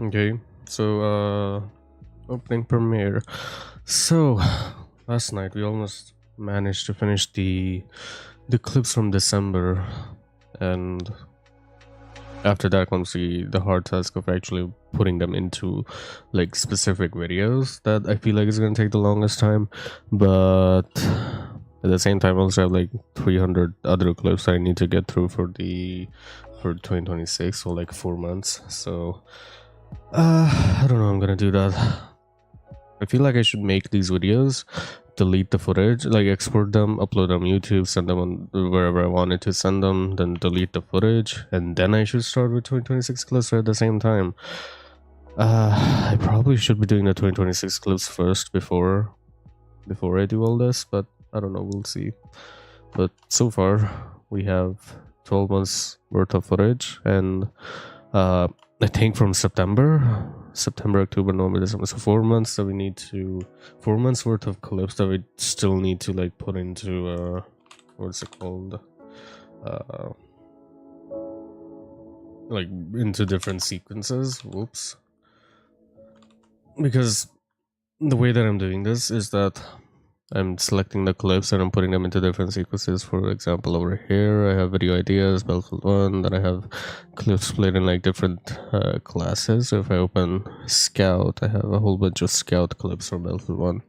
Okay, so opening Premiere. So last night we almost managed to finish the clips from December, and after that comes the hard task of actually putting them into like specific videos that I feel like is going to take the longest time. But at the same time, I also have like 300 other clips I need to get through for 2026, so like 4 months. So I don't know, I'm gonna do that. I feel like I should make these videos, delete the footage, like export them, upload them on YouTube, send them on wherever I wanted to send them, then delete the footage, and then I should start with 2026 clips at the same time. I probably should be doing the 2026 clips first before I do all this, but I don't know, we'll see. But so far we have 12 months worth of footage, and I think from September, October, November, December. So 4 months that we need to, 4 months worth of clips that we still need to like put into what's it called? Like into different sequences. Whoops. Because the way that I'm doing this is that I'm selecting the clips and I'm putting them into different sequences. For example, over here I have video ideas, Battlefield 1, then I have clips split in like different classes. So if I open Scout, I have a whole bunch of Scout clips from Battlefield 1.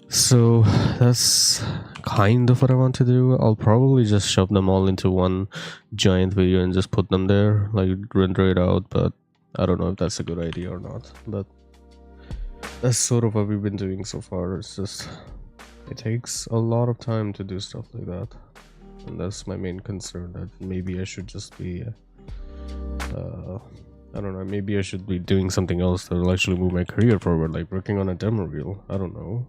So that's kind of what I want to do. I'll probably just shove them all into one giant video and just put them there, like render it out, but I don't know if that's a good idea or not. But that's sort of what we've been doing so far. It's just it takes a lot of time to do stuff like that, and that's my main concern, that maybe I should just be I don't know, maybe I should be doing something else that will actually move my career forward, like working on a demo reel. I don't know.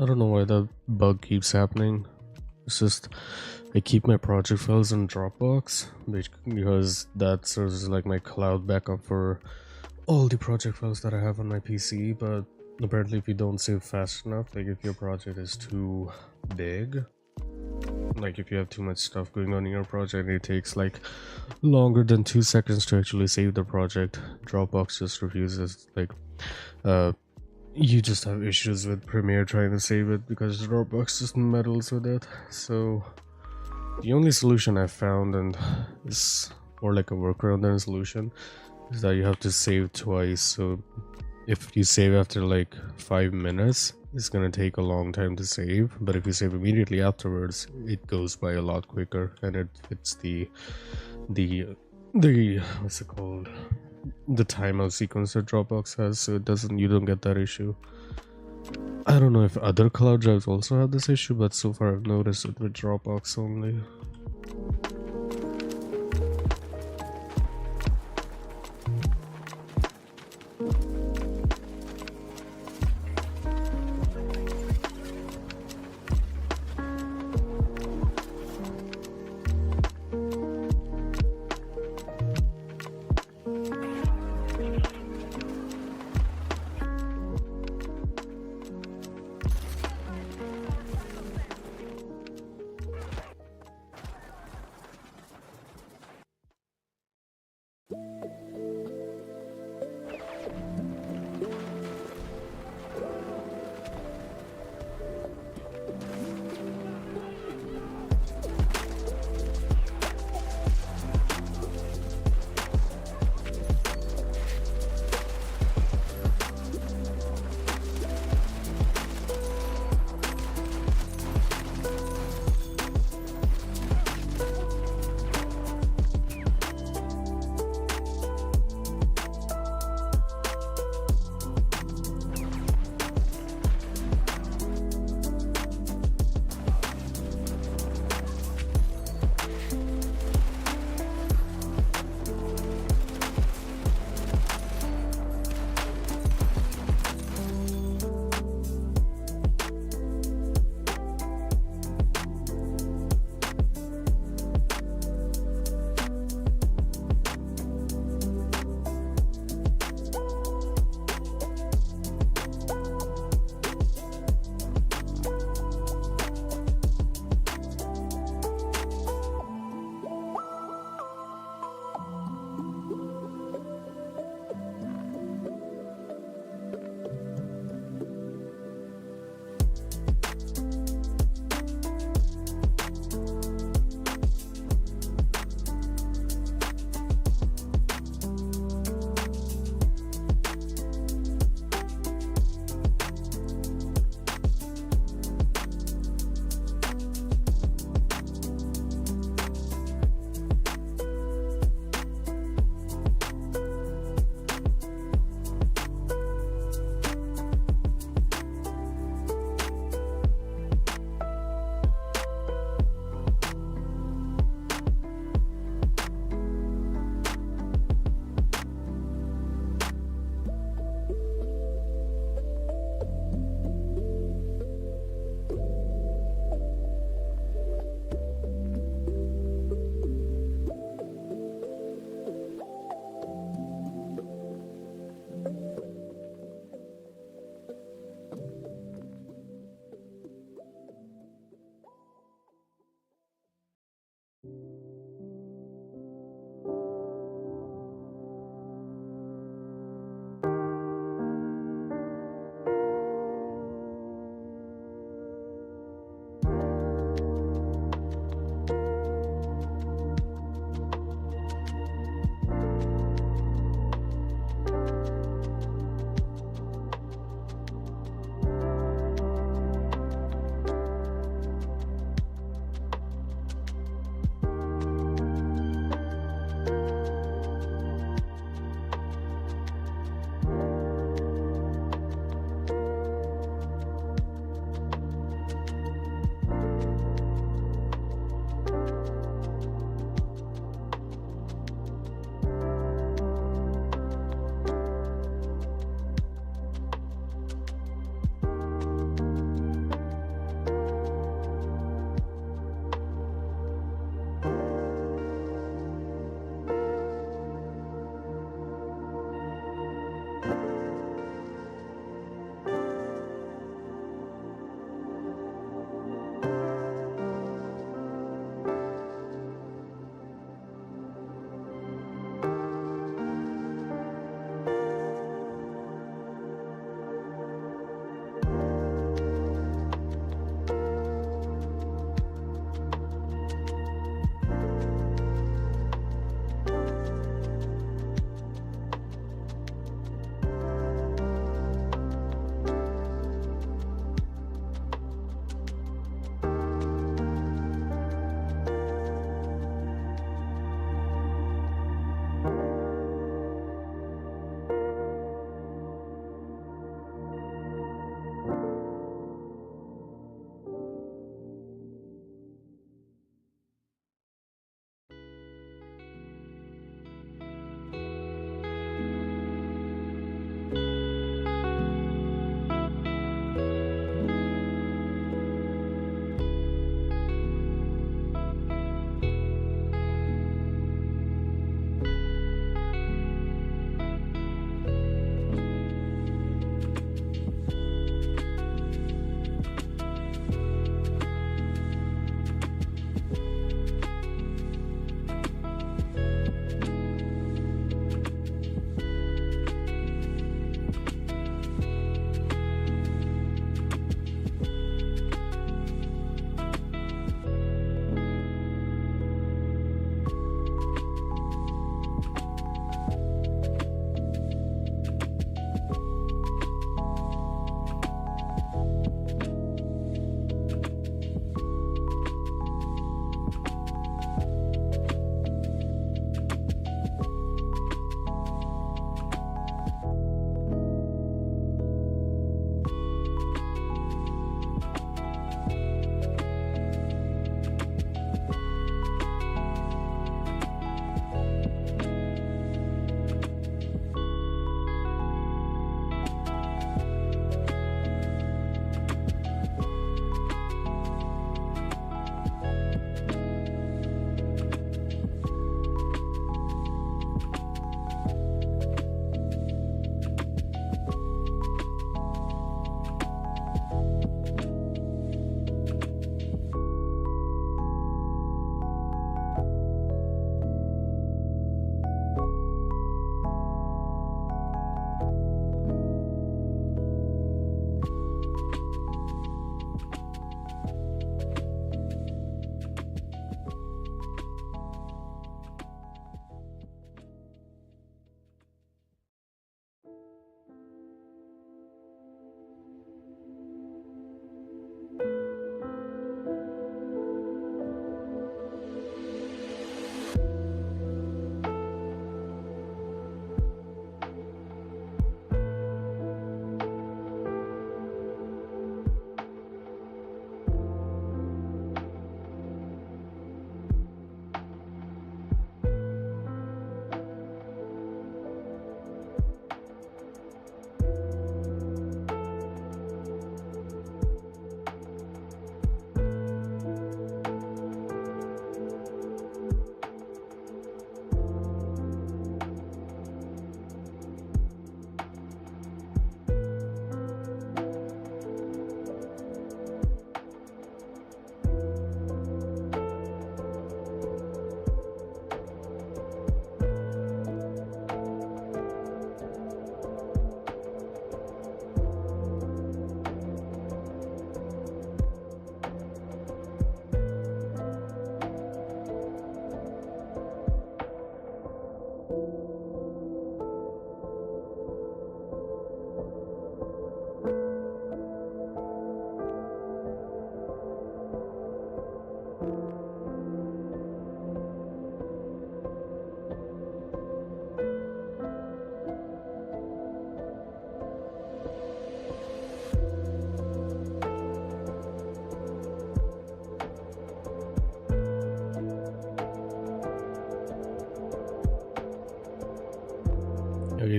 I don't know why that bug keeps happening. It's just I keep my project files in Dropbox because that serves as like my cloud backup for all the project files that I have on my PC. But apparently, if you don't save fast enough, like if your project is too big, like if you have too much stuff going on in your project and it takes like longer than 2 seconds to actually save the project, Dropbox just refuses. Like, you just have issues with Premiere trying to save it because Dropbox just meddles with it. So the only solution I found, and is more like a workaround than a solution, is that you have to save twice. So if you save after like 5 minutes, it's gonna take a long time to save. But if you save immediately afterwards, it goes by a lot quicker, and it fits the what's it called, the timeout sequence that Dropbox has, so you don't get that issue. I don't know if other cloud drives also have this issue, but so far I've noticed it with Dropbox only.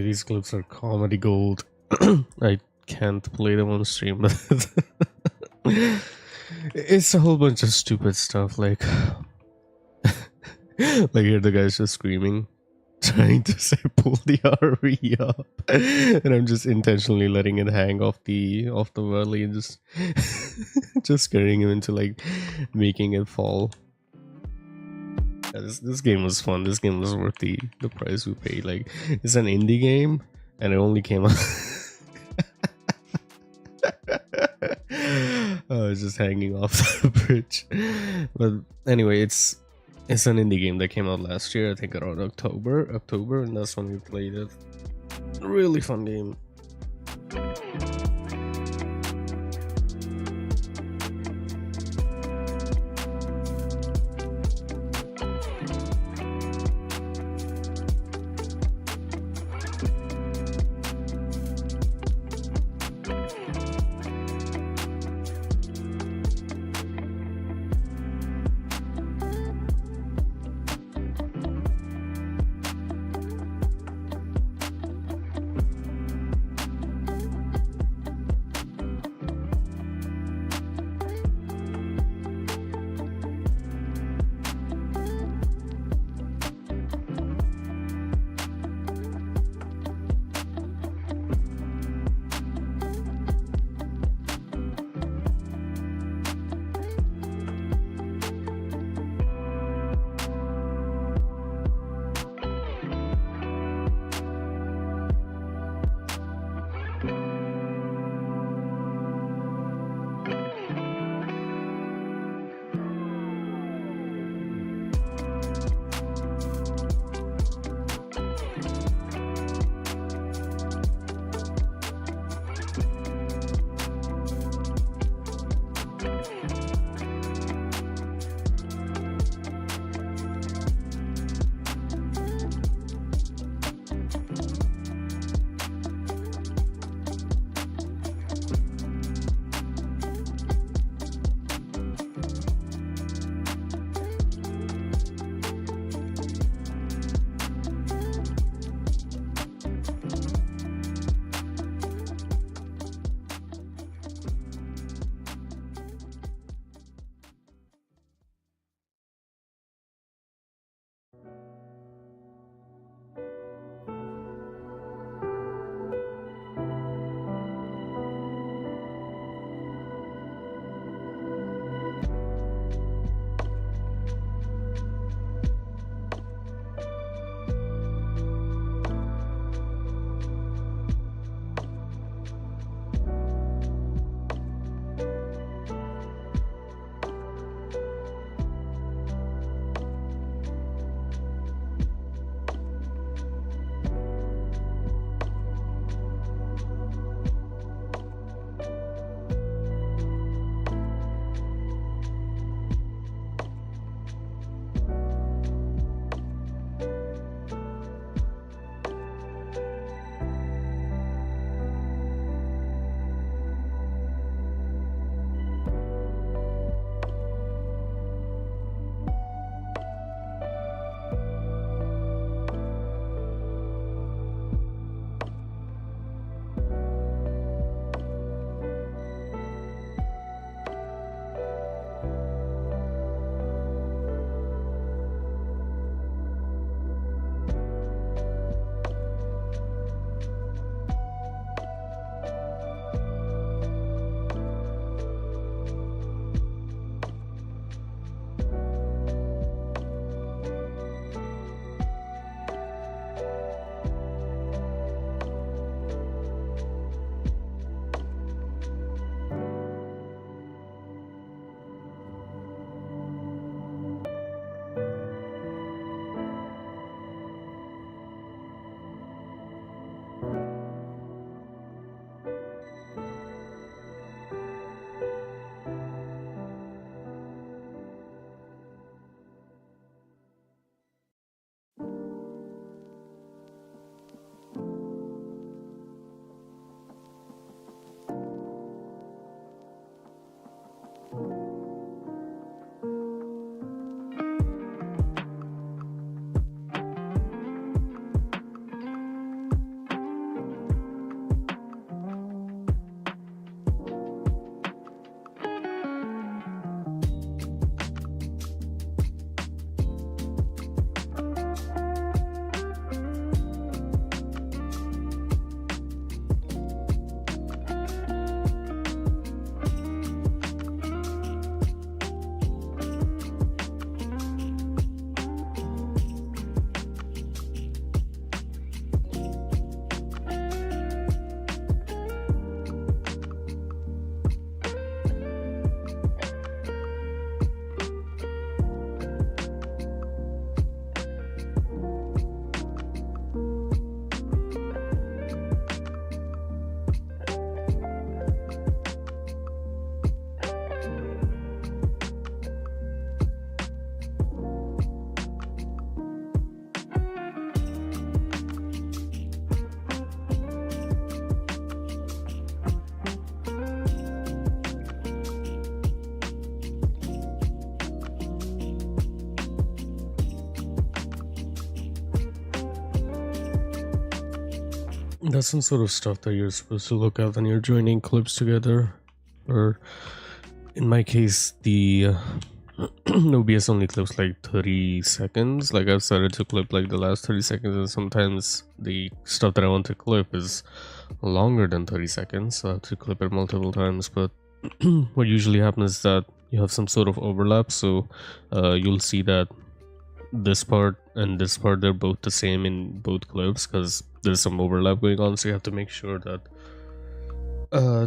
these clips are comedy gold. I can't play them on stream, but it's a whole bunch of stupid stuff. Like here the guy's just screaming, trying to say pull the RV up, and I'm just intentionally letting it hang off the valley and just just scaring him into like making it fall. Yeah, this game was fun. This game was worth the price we paid. Like, it's an indie game, and it only came out. Oh, it's just hanging off the bridge. But anyway, it's an indie game that came out last year. I think around October, and that's when we played it. Really fun game. That's some sort of stuff that you're supposed to look at when you're joining clips together. Or in my case, the OBS only clips like 30 seconds. Like I've started to clip like the last 30 seconds, and sometimes the stuff that I want to clip is longer than 30 seconds, so I have to clip it multiple times. But what usually happens is that you have some sort of overlap, so you'll see that this part and this part, they're both the same in both clips because there's some overlap going on, so you have to make sure that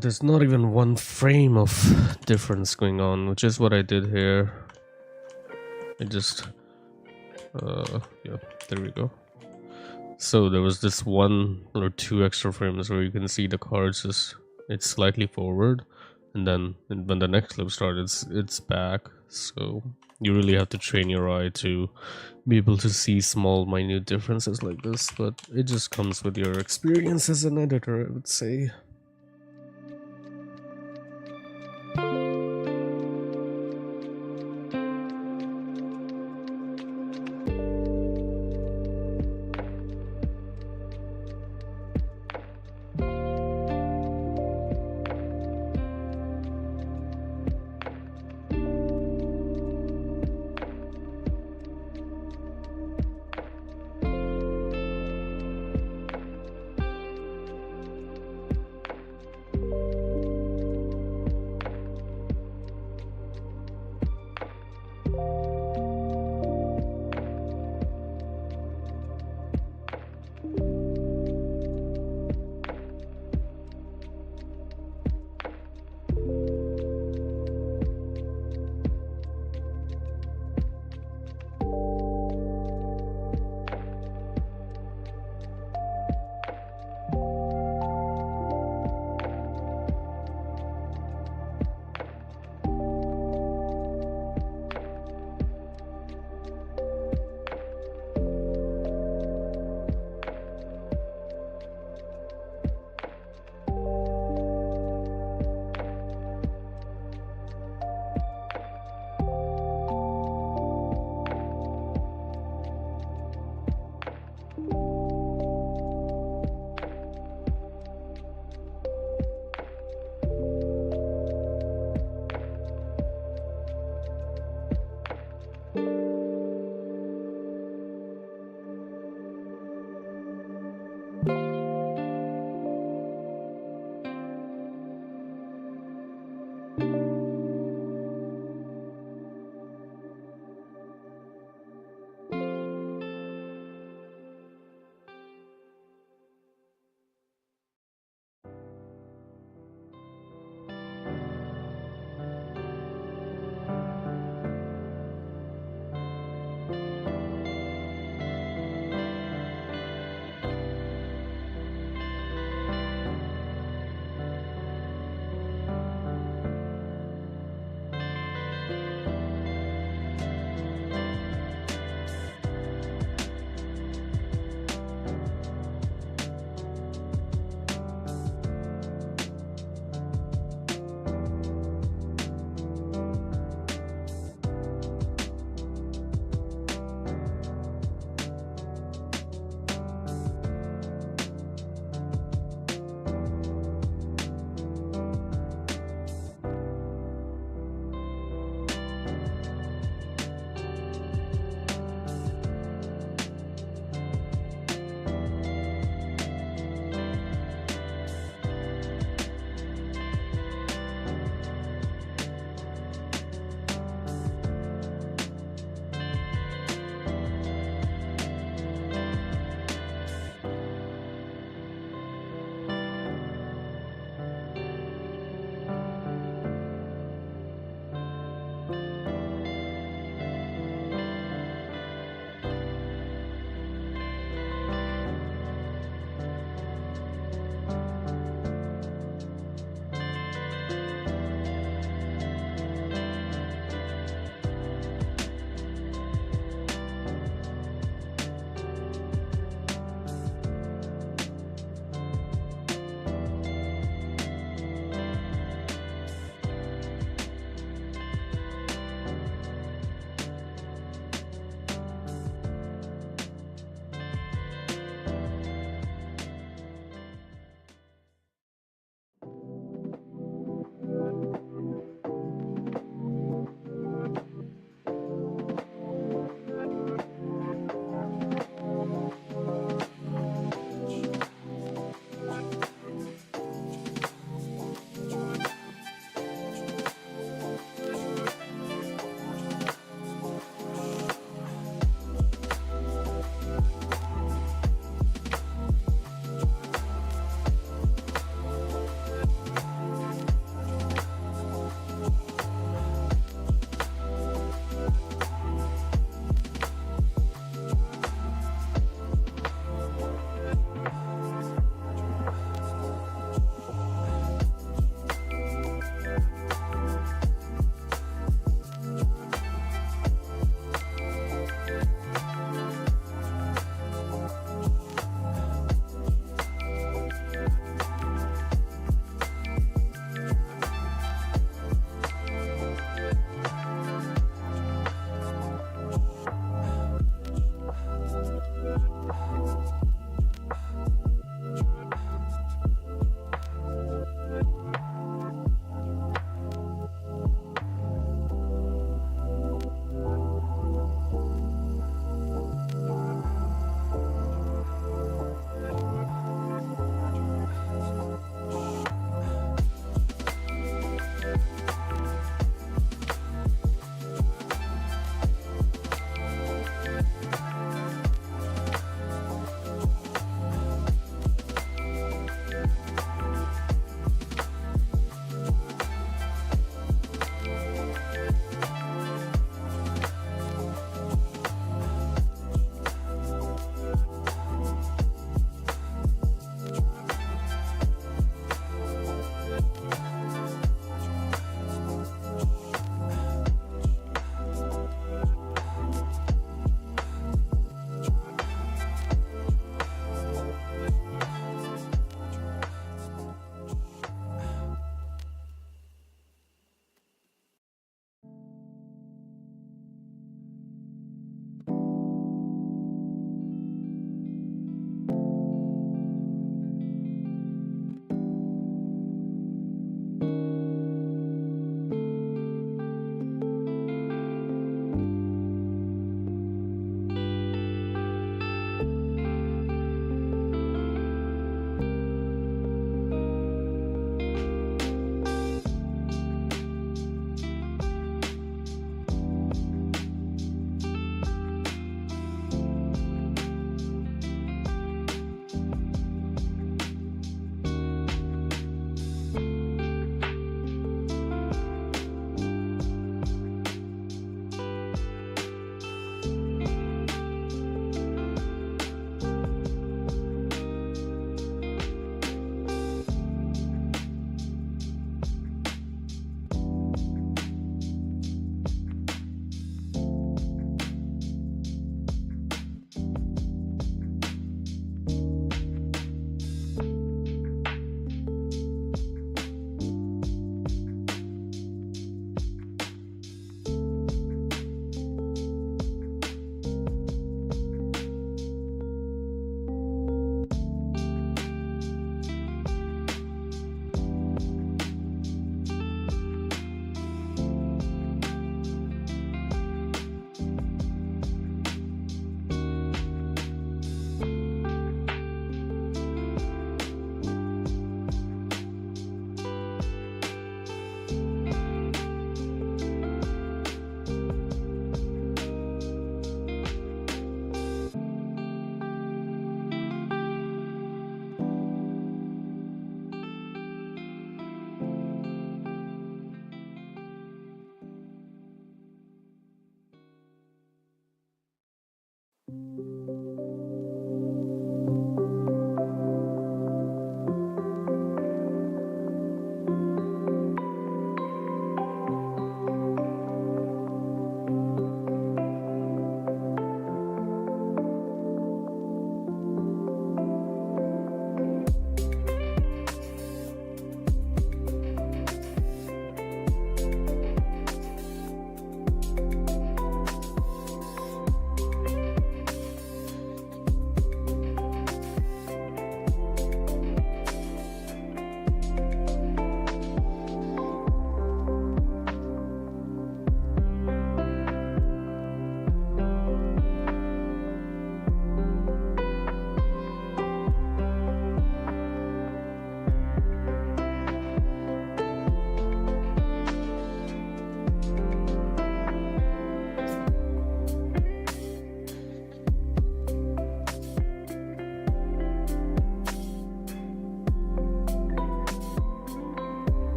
there's not even one frame of difference going on, which is what I did here. I just yeah, there we go. So there was this 1 or 2 extra frames where you can see the cards just, it's slightly forward, and then when the next clip starts, it's back. So you really have to train your eye to be able to see small minute differences like this, but it just comes with your experience as an editor, I would say.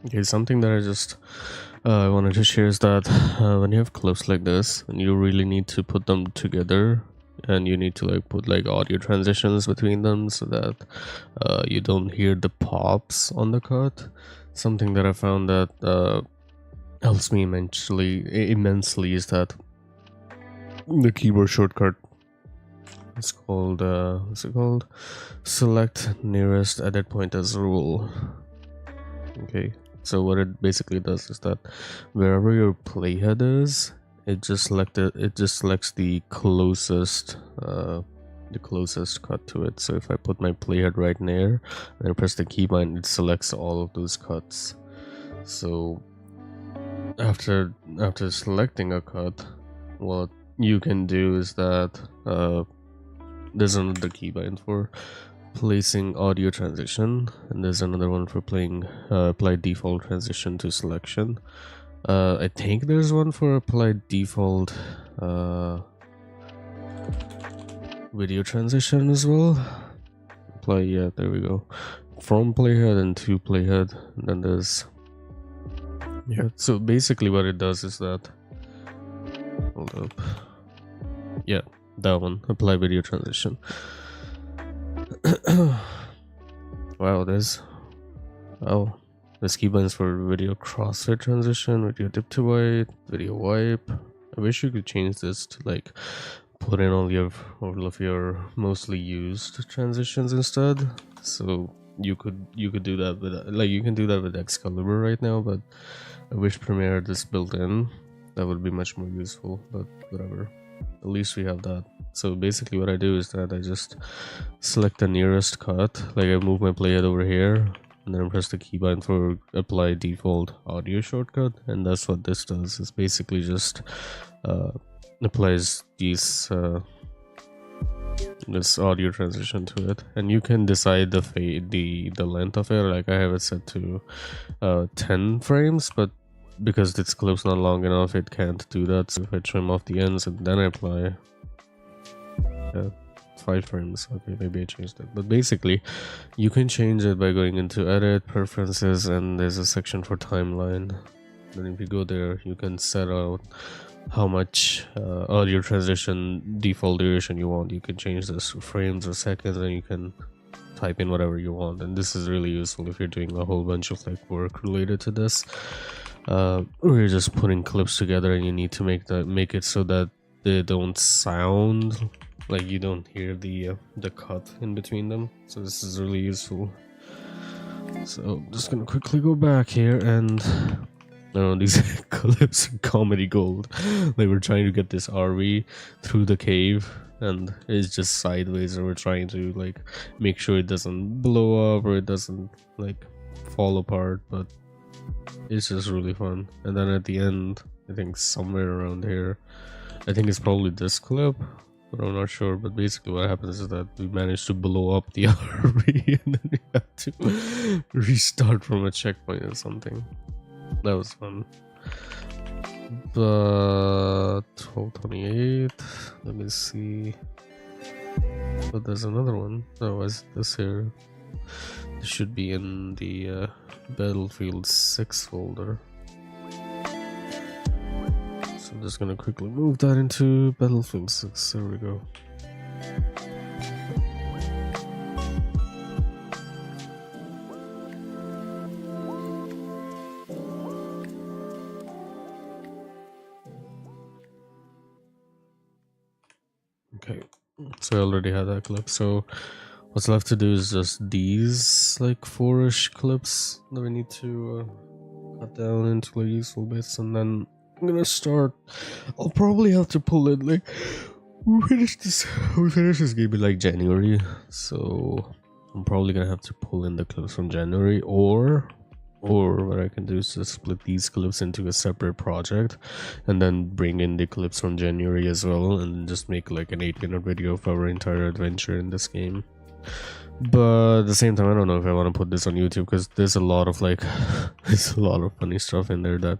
Okay, something that I just wanted to share is that when you have clips like this, and you really need to put them together, and you need to like put like audio transitions between them so that you don't hear the pops on the cut. Something that I found that helps me immensely is that the keyboard shortcut. It's called what's it called? Select nearest edit point as rule. Okay, so what it basically does is that wherever your playhead is, it just selects the closest cut to it. So if I put my playhead right there and I press the keybind, it selects all of those cuts. So after selecting a cut, what you can do is that there's another keybind for placing audio transition, and there's another one for playing apply default transition to selection. I think there's one for apply default video transition as well. Yeah, there we go, from playhead and to playhead. And then there's, yeah, so basically what it does is that, hold up, yeah, that one, apply video transition. Wow, there's keybinds for video crossfade transition, video dip to white, video wipe. I wish you could change this to like put in all of your mostly used transitions instead. So you could do that with like, you can do that with Excalibur right now, but I wish Premiere had this built in. That would be much more useful, but whatever. At least we have that. So basically what I do is that I just select the nearest cut, like I move my playhead over here, and then press the keybind for apply default audio shortcut, and that's what this does. It's basically just applies this audio transition to it, and you can decide the length of it. Like I have it set to 10 frames, but because this clip's not long enough, it can't do that. So if I trim off the ends and then I apply 5 frames, okay, maybe I changed it, but basically you can change it by going into edit, preferences, and there's a section for timeline. Then if you go there, you can set out how much audio transition default duration you want. You can change this to frames or seconds, and you can type in whatever you want. And this is really useful if you're doing a whole bunch of like work related to this, or you're just putting clips together and you need to make it so that they don't sound like you don't hear the cut in between them. So this is really useful. So I'm just gonna quickly go back here, and these clips are comedy gold. They were trying to get this RV through the cave and it's just sideways, and we're trying to like make sure it doesn't blow up or it doesn't like fall apart, but it's just really fun. And then at the end, I think somewhere around here, I think it's probably this clip, but I'm not sure. But basically what happens is that we managed to blow up the RV and then we had to restart from a checkpoint or something. That was fun. But 1228, let me see. But there's another one. Oh, is this here? It should be in the Battlefield 6 folder. So I'm just gonna quickly move that into Battlefield 6. There we go. Okay, so I already had that clip. So what's left to do is just these like 4-ish clips that we need to cut down into like useful bits, and then I'm gonna start. I'll probably have to pull it like we finish this game in like January, so I'm probably gonna have to pull in the clips from January, or what I can do is just split these clips into a separate project and then bring in the clips from January as well, and just make like an 8-minute video of our entire adventure in this game. But at the same time, I don't know if I want to put this on YouTube, because there's a lot of like there's a lot of funny stuff in there that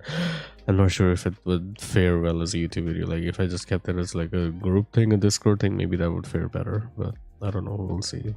I'm not sure if it would fare well as a YouTube video. Like if I just kept it as like a group thing, a Discord thing, maybe that would fare better, but I don't know, we'll see.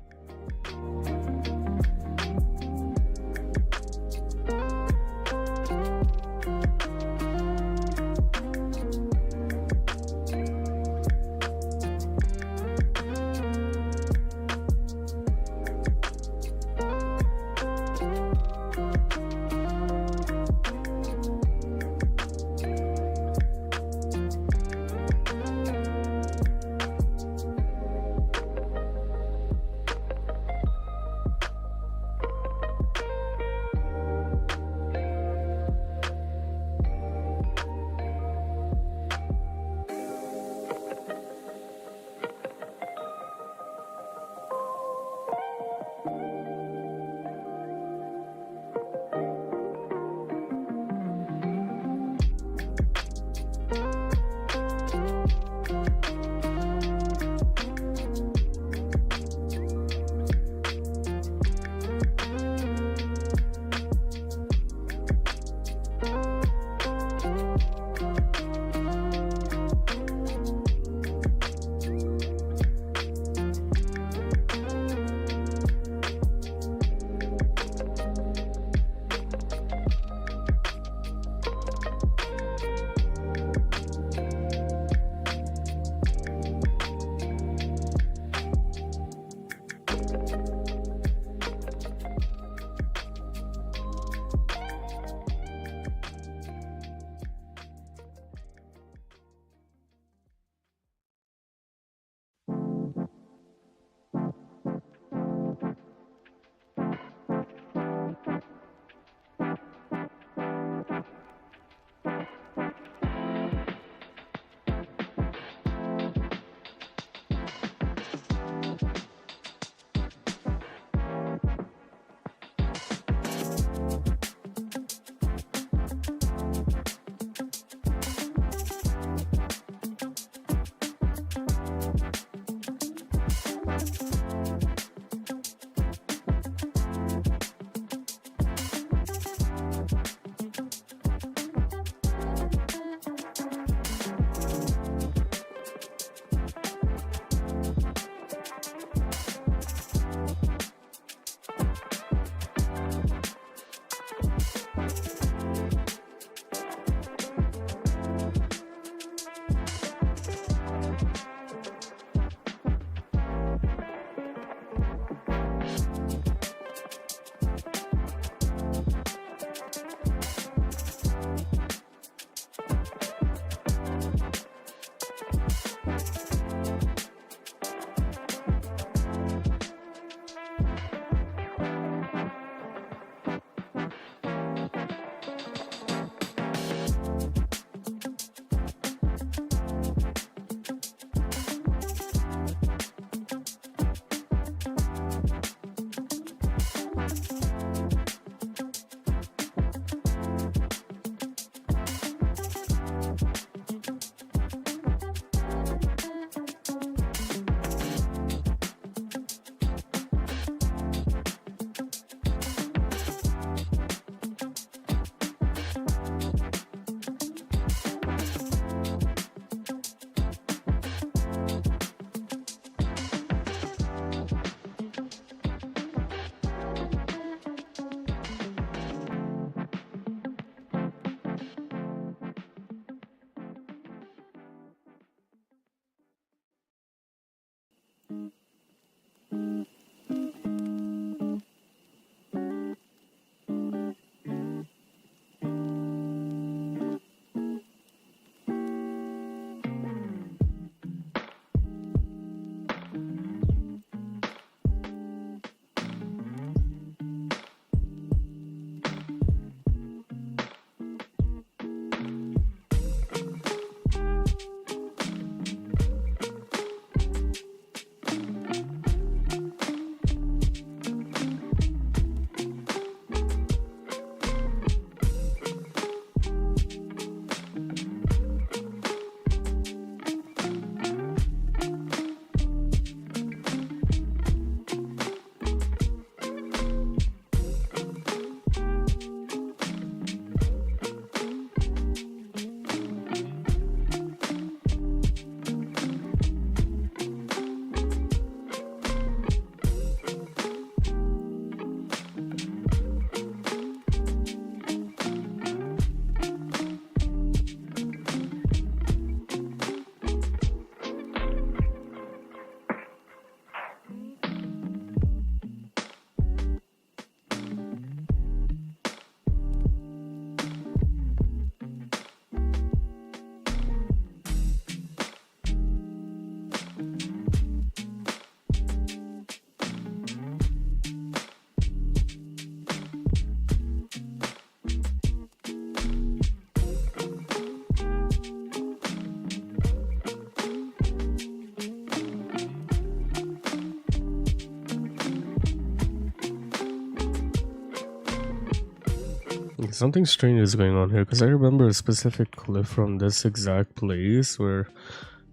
Something strange is going on here, because I remember a specific clip from this exact place where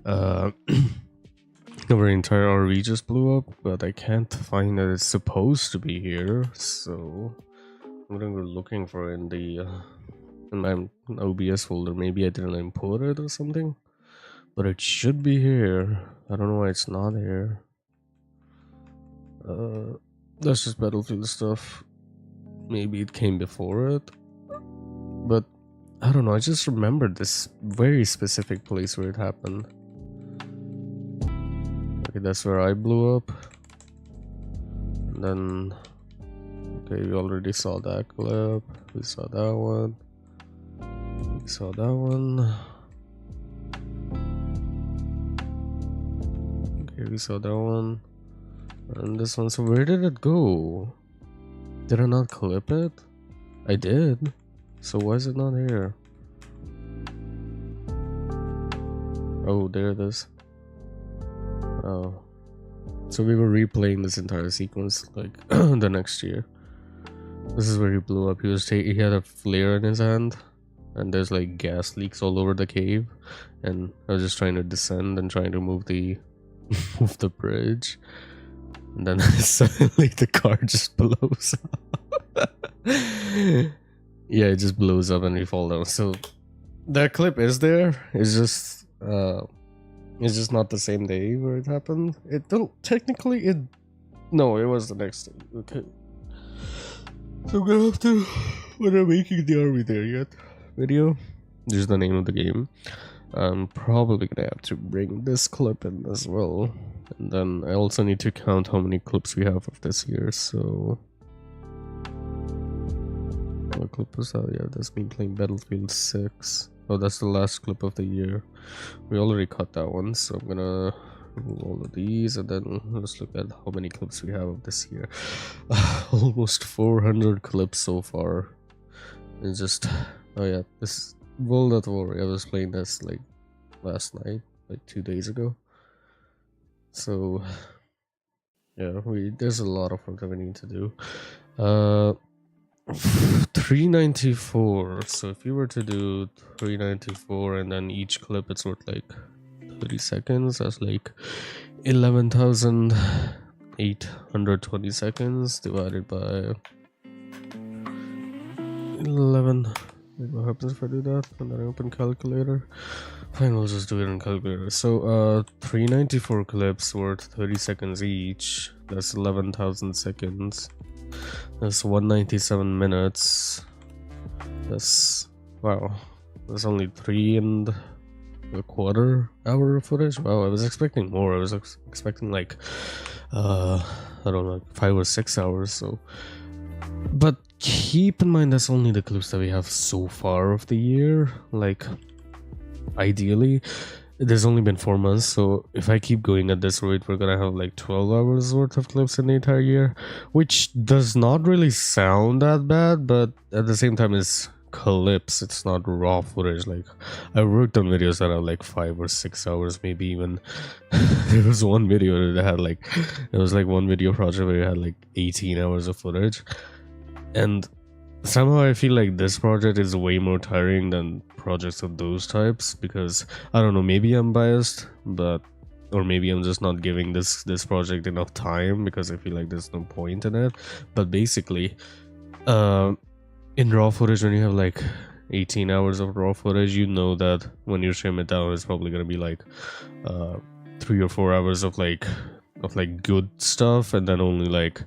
our entire RV just blew up, but I can't find that it's supposed to be here, so I'm gonna go looking for it in my OBS folder. Maybe I didn't import it or something, but it should be here. I don't know why it's not here. That's just Battlefield stuff. Maybe it came before it, but I don't know. I just remembered this very specific place where it happened. Okay, that's where I blew up. And then, okay, we already saw that clip. We saw that one. We saw that one. Okay, we saw that one. And this one. So where did it go? Did I not clip it? I did. So why is it not here? Oh, there it is. Oh. So we were replaying this entire sequence like the next year. This is where he blew up. He had a flare in his hand, and there's like gas leaks all over the cave. And I was just trying to descend and trying to move the bridge. And then suddenly the car just blows up. Yeah, it just blows up and we fall down. So that clip is there. It's just not the same day where it happened. It don't technically it. No, it was the next day. Okay. So I'm gonna have to, when I'm making the Are We There Yet video, this is the name of the game. I'm probably gonna have to bring this clip in as well. And then I also need to count how many clips we have of this year, so... What clip was that? Yeah, that's me playing Battlefield 6. Oh, that's the last clip of the year. We already cut that one, so I'm gonna remove all of these, and then let's look at how many clips we have of this year. Almost 400 clips so far. It's just... Oh yeah, this... Well, not to worry, I was playing this like last night, like 2 days ago. So yeah, there's a lot of work that we need to do. 394. So if you were to do 394 and then each clip it's worth like 30 seconds, that's like 11,820 seconds divided by 11. What happens if I do that and then I open calculator? Fine, we'll just do it in calculator. So 394 clips worth 30 seconds each. That's 11,000 seconds. That's 197 minutes. That's, wow, that's only 3.25 hour footage. Wow, I was expecting more. I was expecting like I don't know, 5 or 6 hours. So, but keep in mind that's only the clips that we have so far of the year. Like, ideally there's only been 4 months, so if I keep going at this rate we're gonna have like 12 hours worth of clips in the entire year, which does not really sound that bad, but at the same time it's clips, it's not raw footage. Like, I worked on videos that are like 5 or 6 hours, maybe even. There was one video that had like, it was like one video project where it had like 18 hours of footage, and somehow I feel like this project is way more tiring than projects of those types, because I don't know, maybe I'm biased, but or maybe I'm just not giving this project enough time because I feel like there's no point in it. But basically, in raw footage, when you have like 18 hours of raw footage, you know that when you trim it down, it's probably gonna be like 3 or 4 hours of like good stuff, and then only like,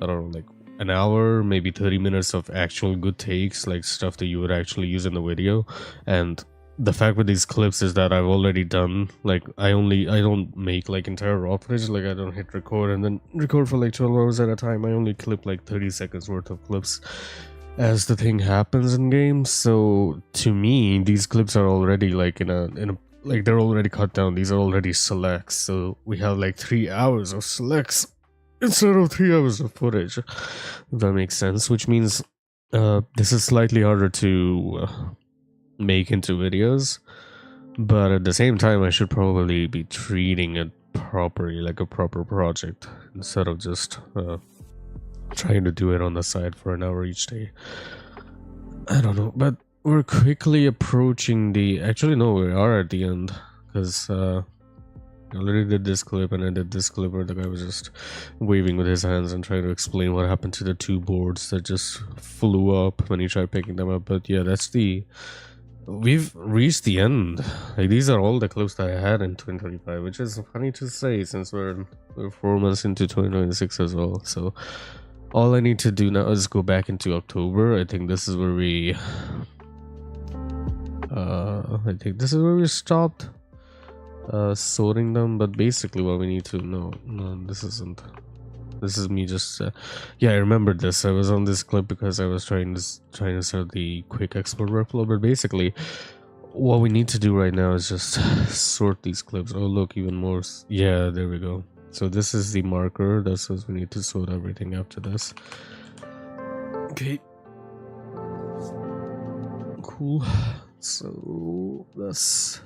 I don't know, like an hour, maybe 30 minutes of actual good takes, like stuff that you would actually use in the video. And the fact with these clips is that I've already done, like, I don't make like entire raw footage. Like, I don't hit record and then record for like 12 hours at a time. I only clip like 30 seconds worth of clips as the thing happens in games. So to me, these clips are already like in a like, they're already cut down. These are already selects, so we have like 3 hours of selects instead of 3 hours of footage, if that makes sense. Which means this is slightly harder to make into videos, but at the same time I should probably be treating it properly, like a proper project, instead of just trying to do it on the side for an hour each day. I don't know, but we're quickly approaching the. Actually, no, we are at the end because I already did this clip and I did this clip where the guy was just waving with his hands and trying to explain what happened to the two boards that just flew up when he tried picking them up. But yeah, that's the. We've reached the end. Like, these are all the clips that I had in 2025, which is funny to say since we're 4 months into 2026 as well. So all I need to do now is go back into October. I think this is where we stopped sorting them. But basically what we need to no, this isn't. This is me just yeah, I remembered this. I was on this clip because I was trying to start the quick export workflow. But basically what we need to do right now is just sort these clips. Oh look, even more. Yeah, there we go. So this is the marker. That's what we need to sort everything after this. Okay, cool. So this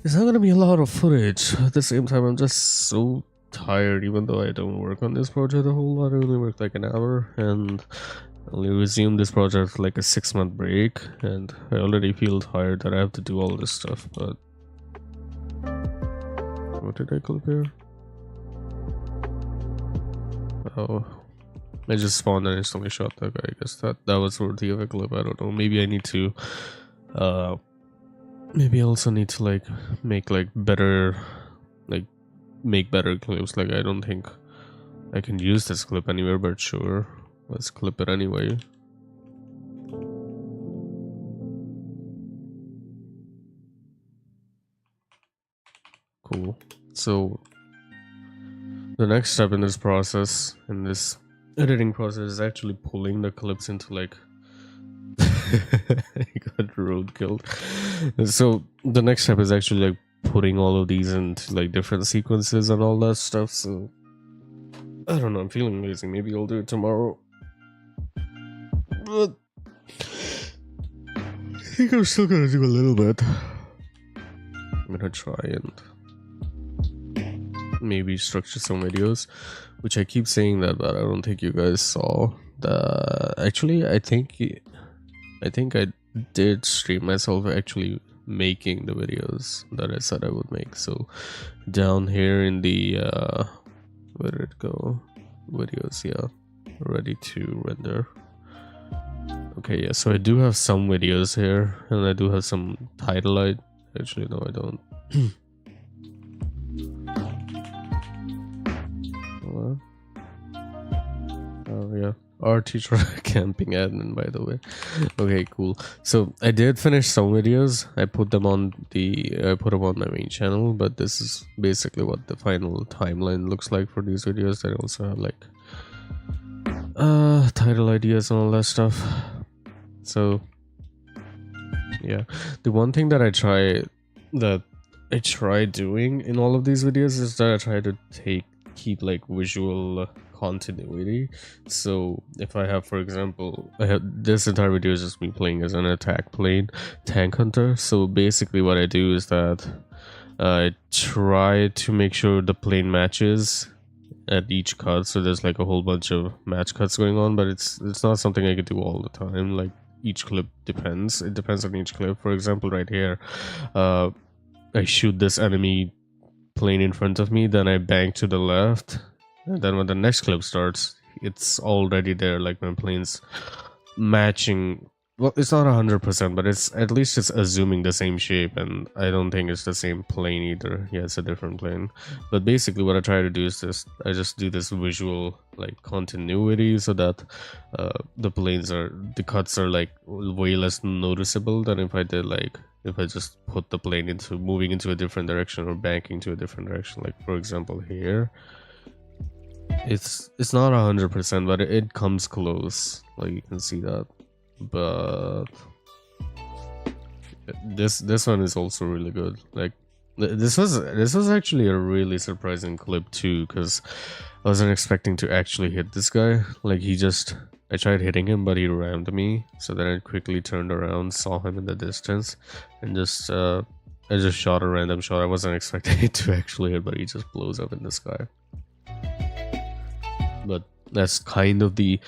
it's not gonna be a lot of footage. At the same time, I'm just so tired. Even though I don't work on this project a whole lot, I only work like an hour, and only resumed this project like a 6-month break, and I already feel tired that I have to do all this stuff. But what did I clip here? Oh, I just spawned and instantly shot that guy. I guess that was worthy of a clip. I don't know. Maybe I need to maybe I also need to like make like better make better clips. Like, I don't think I can use this clip anywhere, but sure, let's clip it anyway. Cool. So the next step in this process, in this editing process, is actually pulling the clips into like I got road killed. So the next step is actually like putting all of these into like different sequences and all that stuff. So I don't know, I'm feeling lazy. Maybe I'll do it tomorrow. But I think I'm still gonna do a little bit. I'm gonna try and maybe structure some videos, which I keep saying that, but I don't think you guys saw the. Actually, I think I did stream myself actually making the videos that I said I would make. So down here in the where did it go? Videos, yeah, ready to render. Okay, yeah, so I do have some videos here, and I do have some title light. Actually, no, I don't. Oh yeah, our teacher camping admin, by the way. Okay, cool. So I did finish some videos. I put them on my main channel, but this is basically what the final timeline looks like for these videos. I also have like title ideas and all that stuff. So yeah, the one thing that I try doing in all of these videos is that I try to keep like visual continuity. So if I have, for example, I have this entire video is just me playing as an attack plane tank hunter. So basically what I do is that I try to make sure the plane matches at each cut. So there's like a whole bunch of match cuts going on, but it's not something I could do all the time. Like, each clip depends. It depends on each clip. For example, right here, I shoot this enemy plane in front of me, then I bank to the left, and then when the next clip starts, it's already there. Like, my plane's matching. Well, it's not 100%, but it's at least it's assuming the same shape, and I don't think it's the same plane either. Yeah, it's a different plane. But basically what I try to do is I just do this visual like continuity, so that the cuts are like way less noticeable than if I just put the plane into moving into a different direction or banking to a different direction. Like, for example, here it's not 100%, but it comes close. Like, you can see that. But this one is also really good. Like, this was actually a really surprising clip too, because I wasn't expecting to actually hit this guy. Like, I tried hitting him, but he rammed me. So then I quickly turned around, saw him in the distance, and I just shot a random shot. I wasn't expecting it to actually hit, but he just blows up in the sky. But that's kind of the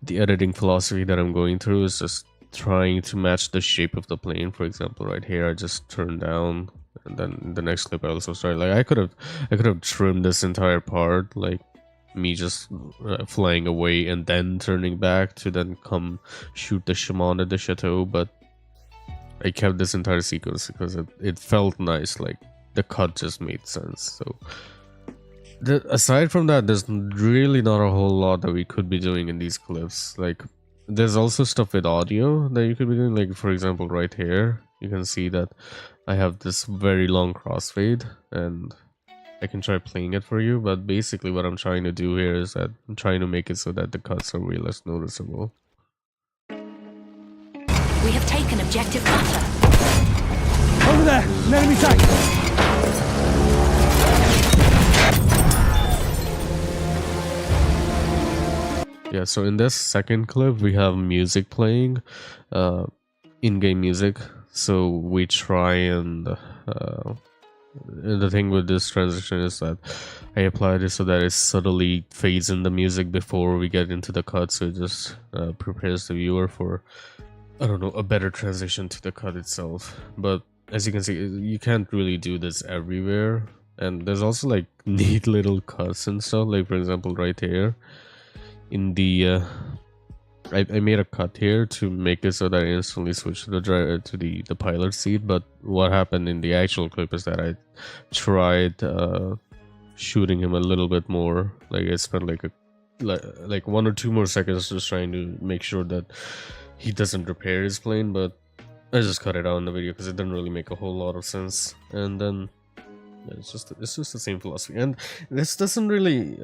editing philosophy that I'm going through, is just trying to match the shape of the plane. For example, right here I just turned down, and then in the next clip I also started like I could have trimmed this entire part, like me just flying away and then turning back to then come shoot the shaman at the chateau, but I kept this entire sequence because it felt nice, like the cut just made sense. So aside from that, there's really not a whole lot that we could be doing in these clips. Like there's also stuff with audio that you could be doing, like for example right here you can see that I have this very long crossfade, and I can try playing it for you, but basically what I'm trying to do here is that I'm trying to make it so that the cuts are way less noticeable. We have taken objective butter. Over there! An enemy tank! Yeah, so in this second clip we have music playing, in-game music. So we try and the thing with this transition is that I applied it so that it subtly fades in the music before we get into the cut, so it just prepares the viewer for, I don't know, a better transition to the cut itself. But as you can see, you can't really do this everywhere, and there's also like neat little cuts and stuff. Like for example right here in the I made a cut here to make it so that I instantly switched to the pilot seat, but what happened in the actual clip is that I tried shooting him a little bit more. Like I spent like 1 or 2 more seconds just trying to make sure that he doesn't repair his plane, but I just cut it out in the video because it didn't really make a whole lot of sense. And then yeah, it's just the same philosophy, and this doesn't really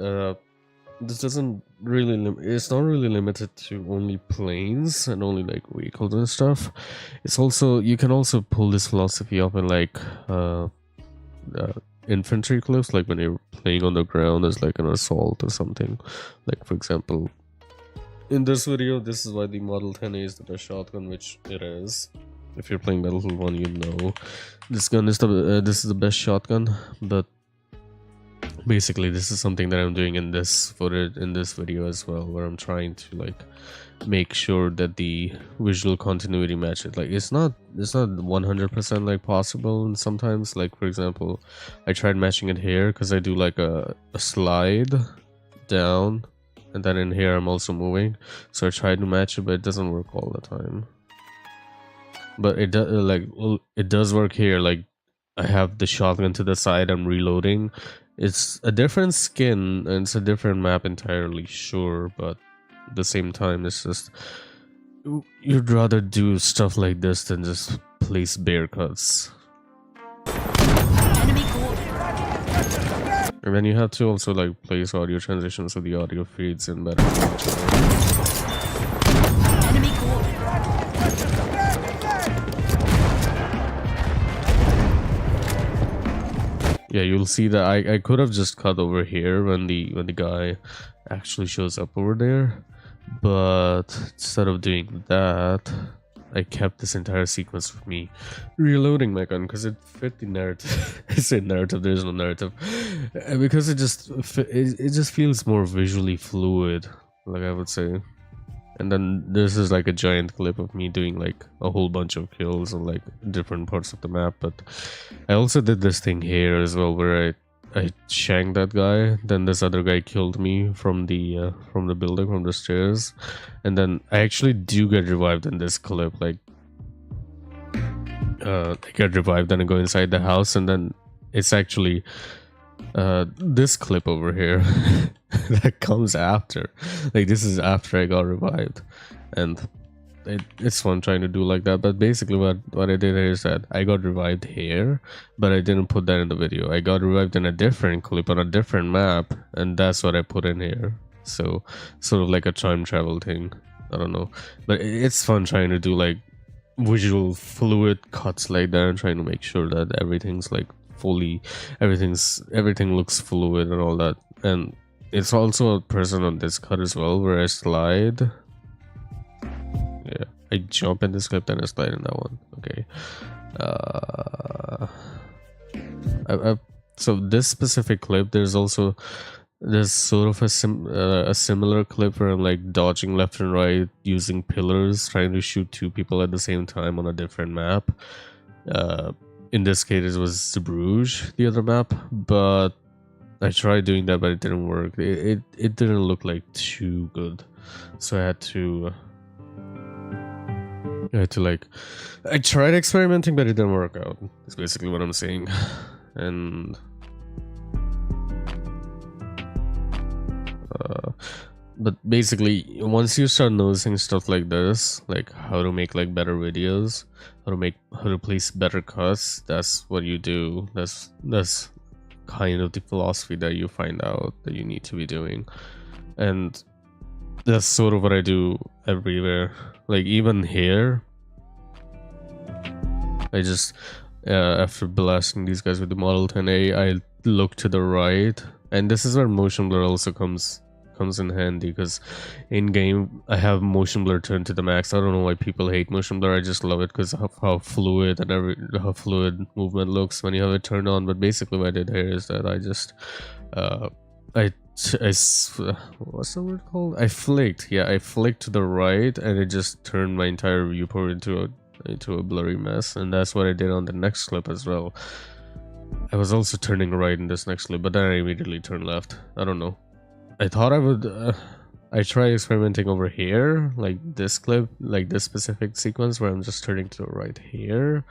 it's not really limited to only planes and only like vehicles and stuff. It's also, you can also pull this philosophy up in like infantry clips, like when you're playing on the ground as like an assault or something. Like for example in this video, this is why the Model 10A is the best shotgun, which it is. If you're playing Battlefield 1, you know this gun is this is the best shotgun. But basically this is something that I'm doing in this footage, in this video as well, where I'm trying to like make sure that the visual continuity matches. Like it's not 100% like possible, and sometimes, like for example I tried matching it here because I do like a slide down, and then in here I'm also moving, so I tried to match it, but it doesn't work all the time. But it does, like it does work here. Like I have the shotgun to the side, I'm reloading. It's a different skin and it's a different map entirely, sure, but at the same time it's just, you'd rather do stuff like this than just place bear cuts. Enemy coordinates. And then you have to also like place audio transitions so the audio fades in better. Enemy coordinates. Yeah, you'll see that I could have just cut over here when the guy actually shows up over there, but instead of doing that, I kept this entire sequence of me reloading my gun because it fit the narrative. I say narrative, there is no narrative, because it just feels more visually fluid, like I would say. And then this is like a giant clip of me doing like a whole bunch of kills on like different parts of the map. But I also did this thing here as well where I shanked that guy, then this other guy killed me from the building, from the stairs, and then I actually do get revived in this clip. Like I get revived and I go inside the house, and then it's actually this clip over here that comes after. Like this is after I got revived, and it's fun trying to do like that. But basically what I did here is that I got revived here, but I didn't put that in the video. I got revived in a different clip on a different map, and that's what I put in here. So sort of like a time travel thing, I don't know, but it's fun trying to do like visual fluid cuts like that and trying to make sure that everything's like fully, everything looks fluid and all that. And it's also present on this cut as well, where I slide. Yeah, I jump in this clip and I slide in that one. Okay. So this specific clip, there's also there's sort of a similar clip where I'm like dodging left and right using pillars, trying to shoot two people at the same time on a different map. In this case, it was Bruges, the other map, but I tried doing that, but it didn't work. It didn't look like too good, so I had to like, I tried experimenting, but it didn't work out. That's basically what I'm saying, and but basically, once you start noticing stuff like this, like how to make like better videos, how to place better cuts, that's what you do. That's kind of the philosophy that you find out that you need to be doing, and that's sort of what I do everywhere. Like even here, I just after blasting these guys with the Model 10A, I look to the right, and this is where motion blur also comes in handy, because in game I have motion blur turned to the max. I don't know why people hate motion blur. I just love it because of how fluid and how fluid movement looks when you have it turned on. But basically what I did here is that I just what's the word called? I flicked to the right, and it just turned my entire viewport into a blurry mess. And that's what I did on the next clip as well. I was also turning right in this next clip, but then I immediately turned left. I don't know. I thought I would I tried experimenting over here, like this clip, like this specific sequence where I'm just turning to the right here,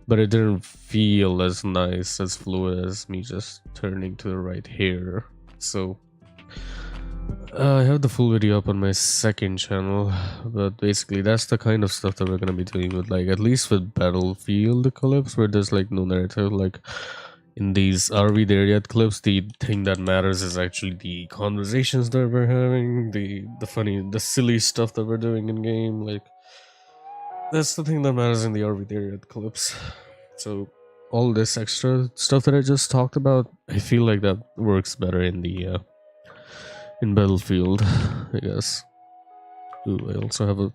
but it didn't feel as nice, as fluid as me just turning to the right here. So I have the full video up on my second channel, but basically that's the kind of stuff that we're gonna be doing with, like, at least with Battlefield clips where there's like no narrative. Like in these Are We There Yet clips, the thing that matters is actually the conversations that we're having, the funny, the silly stuff that we're doing in game. Like that's the thing that matters in the Are We There Yet clips. So all this extra stuff that I just talked about, I feel like that works better in the in Battlefield, I guess. Ooh, I also have a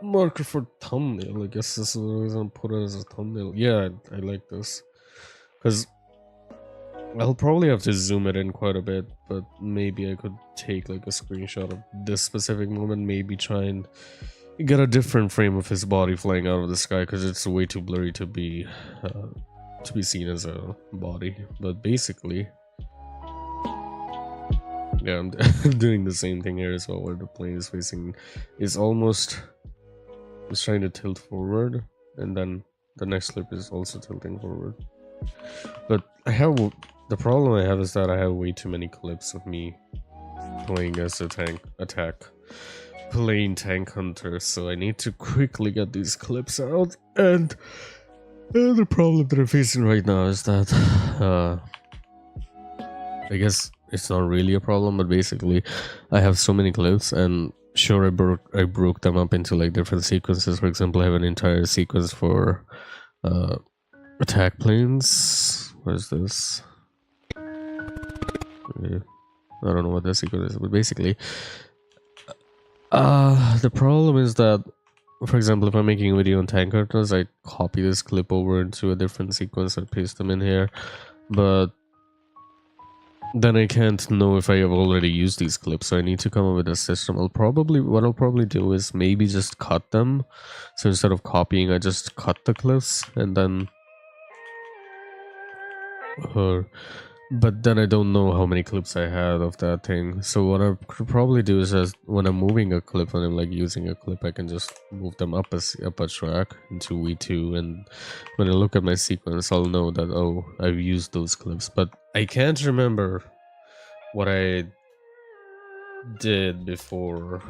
marker for thumbnail. I guess this is what I was gonna put it as a thumbnail. Yeah, I like this, because I'll probably have to zoom it in quite a bit, but maybe I could take like a screenshot of this specific moment, maybe try and get a different frame of his body flying out of the sky, because it's way too blurry to be seen as a body. But basically, yeah, I'm doing the same thing here as well, where the plane is facing, is almost, it's trying to tilt forward, and then the next clip is also tilting forward. But I have, the problem I have is that I have way too many clips of me playing as a plane tank hunter, so I need to quickly get these clips out. And the problem that I'm facing right now is that I guess it's not really a problem, but basically I have so many clips, and sure, I broke them up into like different sequences. For example, I have an entire sequence for attack planes. What is this? Okay. I don't know what this sequence is, but basically the problem is that, for example, if I'm making a video on tank hunters, I copy this clip over into a different sequence and paste them in here, but then I can't know if I have already used these clips, so I need to come up with a system. What I'll probably do is maybe just cut them. So instead of copying, I just cut the clips, and then but then I don't know how many clips I had of that thing. So what I could probably do is, as when I'm moving a clip, when I'm like using a clip, I can just move them up a track into V2, and when I look at my sequence, I'll know that, oh, I've used those clips. But I can't remember what I did before.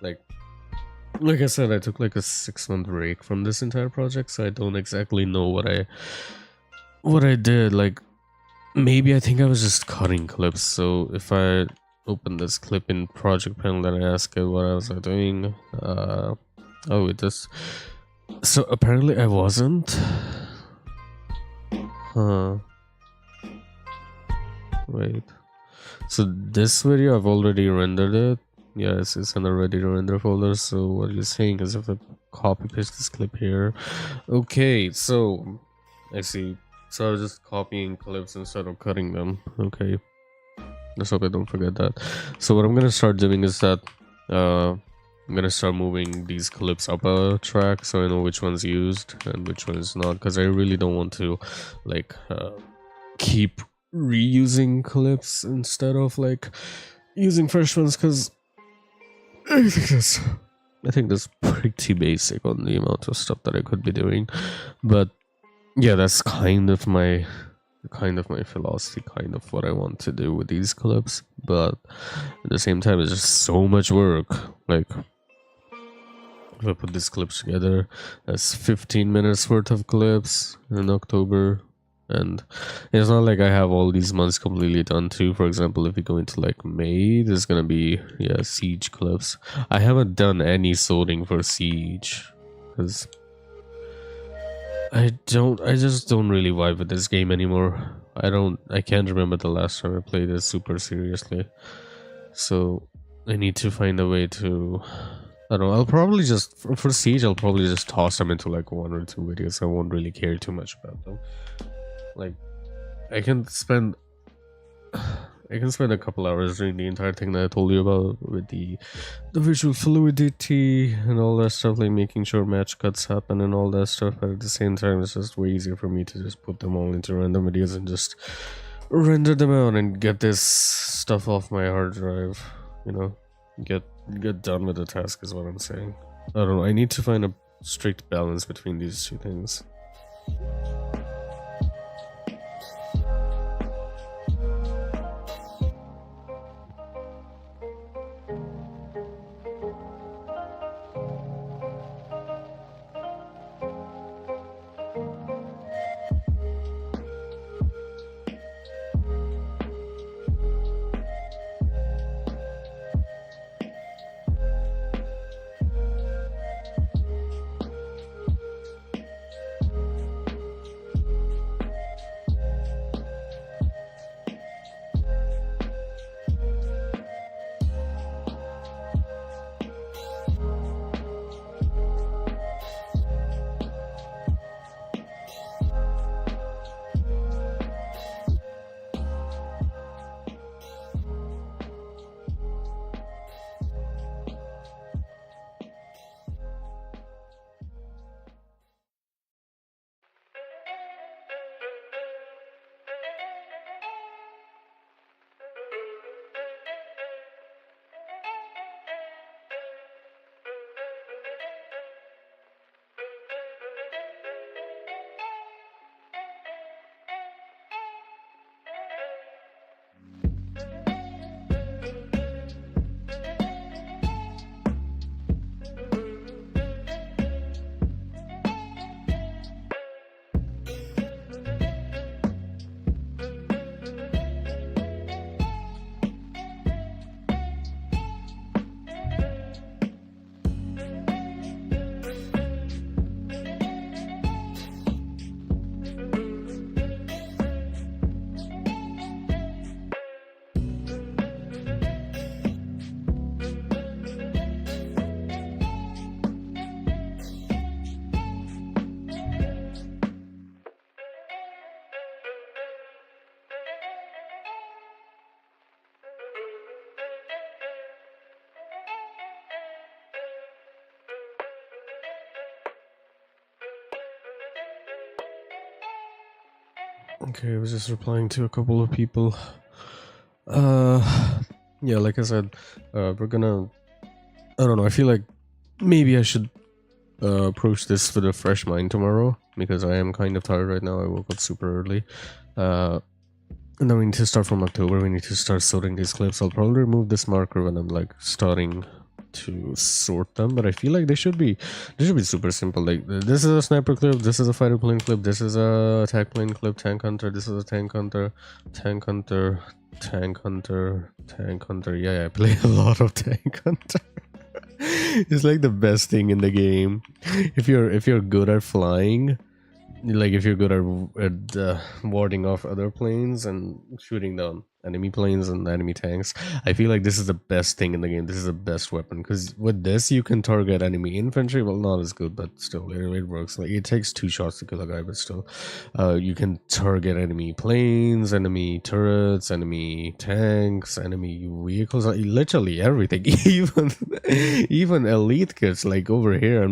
Like I said, I took like a 6-month break from this entire project, so I don't exactly know what I did. Like, maybe I think I was just cutting clips. So if I open this clip in project panel, then I ask it what was I doing. Oh, it just, so apparently I wasn't. Wait, so this video I've already rendered it. Yes, it's in the ready to render folder. So what you're saying is, if I copy paste this clip here, okay, so I see. So I was just copying clips instead of cutting them. Okay. Let's hope I don't forget that. So what I'm gonna start doing is that I'm gonna start moving these clips up a track so I know which one's used and which one is not, because I really don't want to like keep reusing clips instead of like using fresh ones, because I think that's pretty basic on the amount of stuff that I could be doing. But yeah, that's kind of my philosophy, kind of what I want to do with these clips. But at the same time, it's just so much work. Like, if I put these clips together, that's 15 minutes worth of clips in October. And it's not like I have all these months completely done too. For example, if we go into like May, there's gonna be Siege clips. I haven't done any sorting for Siege because I just don't really vibe with this game anymore. I can't remember the last time I played it super seriously. So I need to find a way to, I don't know, I'll probably just for Siege I'll probably just toss them into like 1 or 2 videos. I won't really care too much about them. Like, I can spend a couple hours doing the entire thing that I told you about with the visual fluidity and all that stuff, like making sure match cuts happen and all that stuff. But at the same time, it's just way easier for me to just put them all into random videos and just render them out and get this stuff off my hard drive. You know, get done with the task is what I'm saying. I don't know. I need to find a strict balance between these two things. Okay, I was just replying to a couple of people. Yeah, like I said, we're gonna, I don't know, I feel like maybe I should approach this with a fresh mind tomorrow, because I am kind of tired right now. I woke up super early. And then we need to start from October. We need to start sorting these clips. I'll probably remove this marker when I'm like starting to sort them, but I feel like they should be super simple. Like, this is a sniper clip, this is a fighter plane clip, this is a attack plane clip, tank hunter, this is a tank hunter, tank hunter, tank hunter, tank hunter. Yeah, I play a lot of tank hunter. It's like the best thing in the game. If you're good at flying, like if you're good at warding off other planes and shooting down enemy planes and enemy tanks. I feel like this is the best thing in the game. This is the best weapon, because with this you can target enemy infantry. Well, not as good, but still it works. Like, it takes 2 shots to kill a guy, but still you can target enemy planes, enemy turrets, enemy tanks, enemy vehicles, literally everything. Even elite kits. Like over here,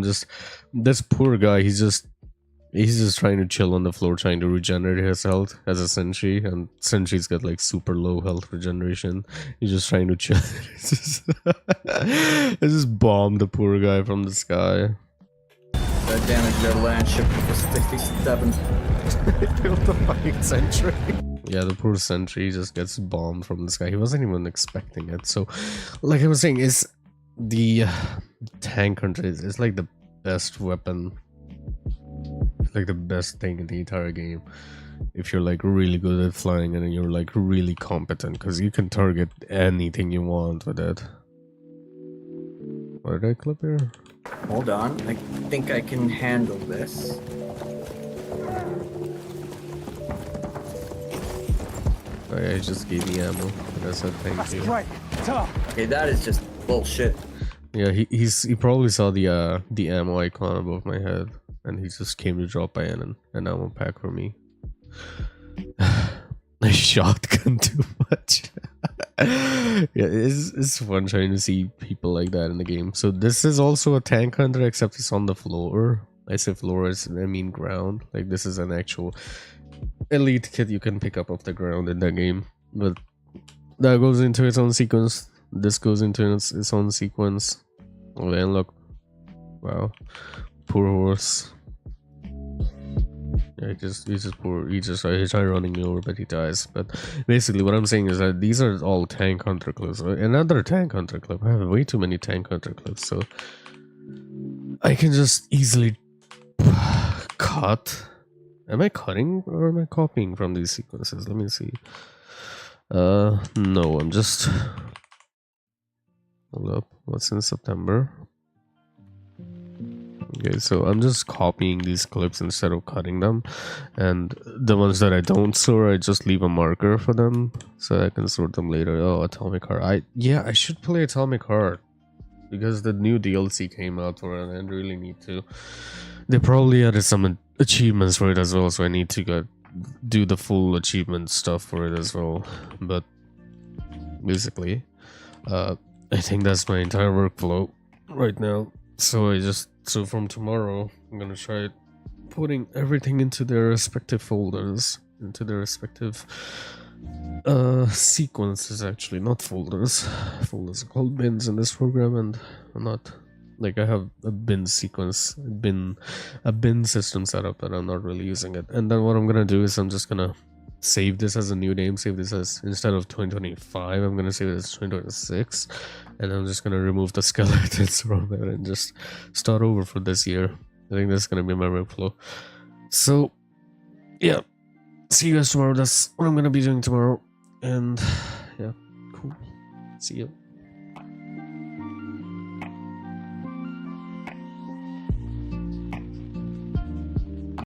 this poor guy, he's just trying to chill on the floor, trying to regenerate his health as a sentry, and sentry's got like super low health regeneration. He's just trying to chill. I just bombed the poor guy from the sky. That damage their land ship for 67. Killed the fucking sentry. Yeah, the poor sentry just gets bombed from the sky. He wasn't even expecting it. So, like I was saying, is the tank hunter is like the best weapon. Like the best thing in the entire game if you're like really good at flying and you're like really competent, because you can target anything you want with it. What did I clip here? Hold on, I think I can handle this. Oh yeah, he just gave me ammo. I said thank you. Great. Tough. Okay, that is just bullshit. Yeah, he probably saw the ammo icon above my head, and he just came to drop by an ammo pack for me. I shotgun too much. Yeah, it's fun trying to see people like that in the game. So this is also a tank hunter, except it's on the floor. I say floor, I mean ground. Like, this is an actual elite kit you can pick up off the ground in that game. But that goes into its own sequence. This goes into its own sequence. Oh, then look. Wow. Poor horse. Yeah, he's tried running me over, but he dies. But basically what I'm saying is that these are all tank hunter clips. Another tank hunter clip. I have way too many tank hunter clips, so I can just easily cut. Am I cutting or am I copying from these sequences? Let me see. No, I'm just... Hold up. What's in September? Okay, so I'm just copying these clips instead of cutting them, and the ones that I don't store, I just leave a marker for them so I can sort them later. Oh, Atomic Heart. I should play Atomic Heart because the new DLC came out for it, and I really need to. They probably added some achievements for it as well, so I need to do the full achievement stuff for it as well. But basically, I think that's my entire workflow right now. So from tomorrow, I'm gonna try putting everything into their respective folders, into their respective sequences. Actually, not folders. Folders are called bins in this program, and I'm not like, I have a bin sequence, a bin system set up, but I'm not really using it. And then what I'm gonna do is I'm just gonna save this as a new name. Save this as, instead of 2025, I'm gonna save it as 2026, and I'm just gonna remove the skeletons from it and just start over for this year. I think that's gonna be my workflow. So yeah, see you guys tomorrow. That's what I'm gonna be doing tomorrow, and yeah, cool. See you.